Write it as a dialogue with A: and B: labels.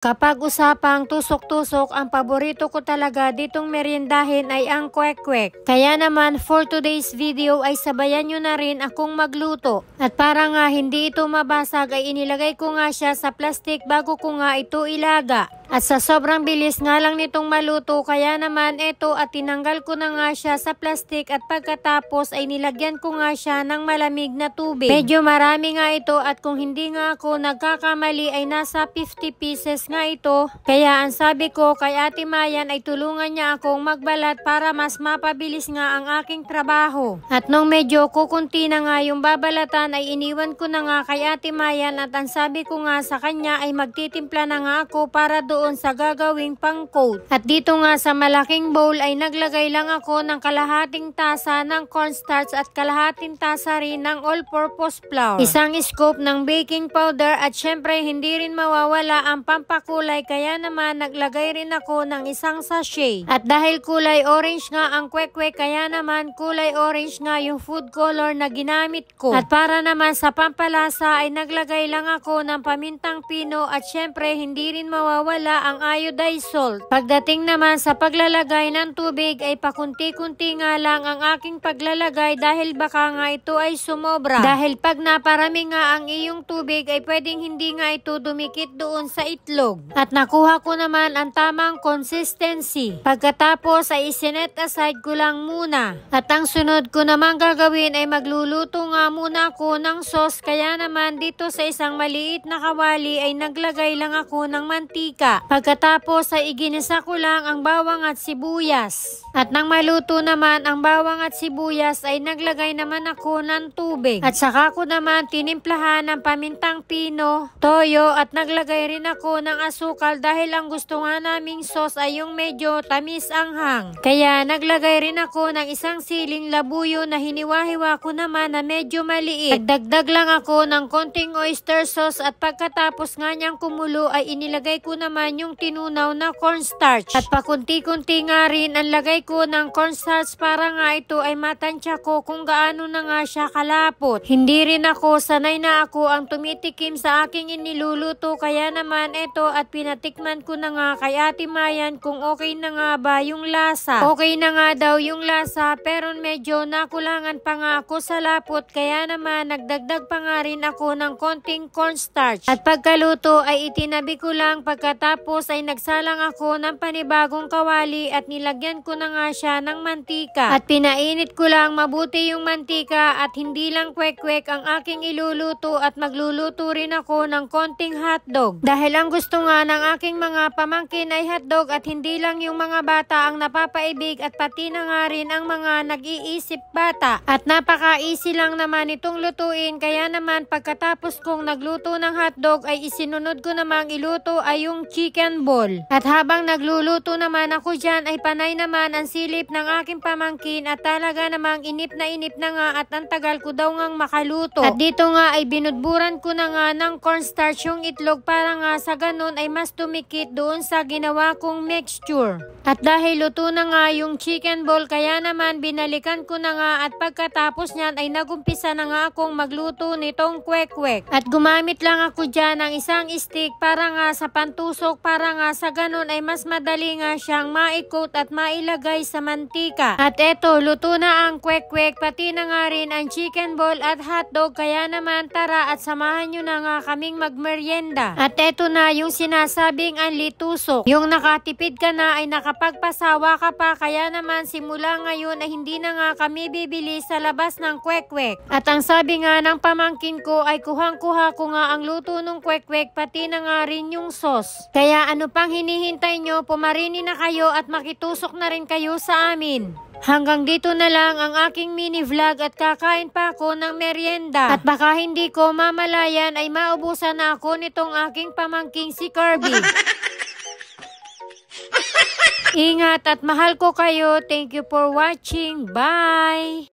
A: Kapag usapang tusok-tusok, ang paborito ko talaga ditong meriendahin ay ang kwek-kwek. Kaya naman for today's video ay sabayan nyo na rin akong magluto. At para nga hindi ito mabasag ay inilagay ko nga siya sa plastic bago ko nga ito ilaga. At sa sobrang bilis nga lang nitong maluto, kaya naman ito at tinanggal ko na nga siya sa plastic at pagkatapos ay nilagyan ko nga siya ng malamig na tubig. Medyo marami nga ito at kung hindi nga ako nagkakamali ay nasa 50 pieces nga ito. Kaya ang sabi ko kay Ate Mayan ay tulungan niya akong magbalat para mas mapabilis nga ang aking trabaho. At nung medyo kukunti na nga yung babalatan ay iniwan ko na nga kay Ate Mayan at ang sabi ko nga sa kanya ay magtitimpla na nga ako para doon sa gagawing pang-coat. At dito nga sa malaking bowl ay naglagay lang ako ng kalahating tasa ng cornstarch at kalahating tasa rin ng all-purpose flour. Isang scoop ng baking powder at syempre hindi rin mawawala ang pampakulay kaya naman naglagay rin ako ng isang sachet. At dahil kulay orange nga ang kwek-kwek kaya naman kulay orange nga yung food color na ginamit ko. At para naman sa pampalasa ay naglagay lang ako ng pamintang pino at syempre hindi rin mawawala ang iodized salt. Pagdating naman sa paglalagay ng tubig ay pakunti-kunti nga lang ang aking paglalagay dahil baka nga ito ay sumobra. Dahil pag naparami nga ang iyong tubig ay pwedeng hindi nga ito dumikit doon sa itlog. At nakuha ko naman ang tamang consistency. Pagkatapos ay isinet aside ko lang muna. At ang sunod ko naman gagawin ay magluluto nga muna ako ng sauce kaya naman dito sa isang maliit na kawali ay naglagay lang ako ng mantika. Pagkatapos ay iginisa ko lang ang bawang at sibuyas. At nang maluto naman ang bawang at sibuyas ay naglagay naman ako ng tubig. At saka ko naman tinimplahan ng pamintang pino, toyo at naglagay rin ako ng asukal dahil ang gusto nga naming sauce ay yung medyo tamis anghang. Kaya naglagay rin ako ng isang siling labuyo na hiniwa-hiwa ko naman na medyo maliit. Nagdagdag lang ako ng konting oyster sauce at pagkatapos nga niyang kumulo ay inilagay ko naman yung tinunaw na cornstarch. At pakunti-kunti nga rin ang lagay ko ng cornstarch para nga ito ay matansya ko kung gaano na nga siya kalapot. Hindi rin ako sanay na ako ang tumitikim sa aking iniluluto kaya naman ito at pinatikman ko na nga kay Ate Mayan kung okay na nga ba yung lasa. Okay na nga daw yung lasa pero medyo nakulangan pa nga ako sa lapot kaya naman nagdagdag pa nga rin ako ng konting cornstarch. At pagkaluto ay itinabi ko lang pagkatapos ay nagsalang ako ng panibagong kawali at nilagyan ko na nga siya ng mantika. At pinainit ko lang mabuti yung mantika at hindi lang kwek-kwek ang aking iluluto at magluluto rin ako ng konting hotdog. Dahil ang gusto nga ng aking mga pamangkin ay hotdog at hindi lang yung mga bata ang napapaibig at pati na nga rin ang mga nag-iisip bata. At napaka-easy lang naman itong lutuin kaya naman pagkatapos kong nagluto ng hotdog ay isinunod ko namang iluto ay yung chicken ball. At habang nagluluto naman ako dyan ay panay naman ang silip ng aking pamangkin at talaga namang inip na nga at ang tagal ko daw ngang makaluto. At dito nga ay binudburan ko na nga ng cornstarch yung itlog para nga sa ganun ay mas tumikit doon sa ginawa kong mixture. At dahil luto na nga yung chicken ball kaya naman binalikan ko na nga at pagkatapos nyan ay nagumpisa na nga akong magluto nitong kwek-kwek. At gumamit lang ako dyan ng isang stick para nga sa pantusok para nga sa ganun ay mas madali nga siyang ma-coat at mailagay sa mantika. At eto, luto na ang kwek-kwek pati na nga rin ang chicken ball at hotdog kaya naman tara at samahan nyo na nga kaming magmerienda. At eto na yung sinasabing anli-tusok. Yung nakatipid ka na ay nakapagpasawa ka pa kaya naman simula ngayon ay hindi na nga kami bibili sa labas ng kwek-kwek. At ang sabi nga ng pamangkin ko ay kuhang-kuha ko nga ang luto ng kwek-kwek pati na nga rin yung sauce. Kaya ano pang hinihintay nyo, pumarini na kayo at makitusok na rin kayo sa amin. Hanggang dito na lang ang aking mini vlog at kakain pa ako ng merienda. At baka hindi ko mamalayan ay maubusan na ako nitong aking pamangking si Kirby. Ingat at mahal ko kayo. Thank you for watching. Bye!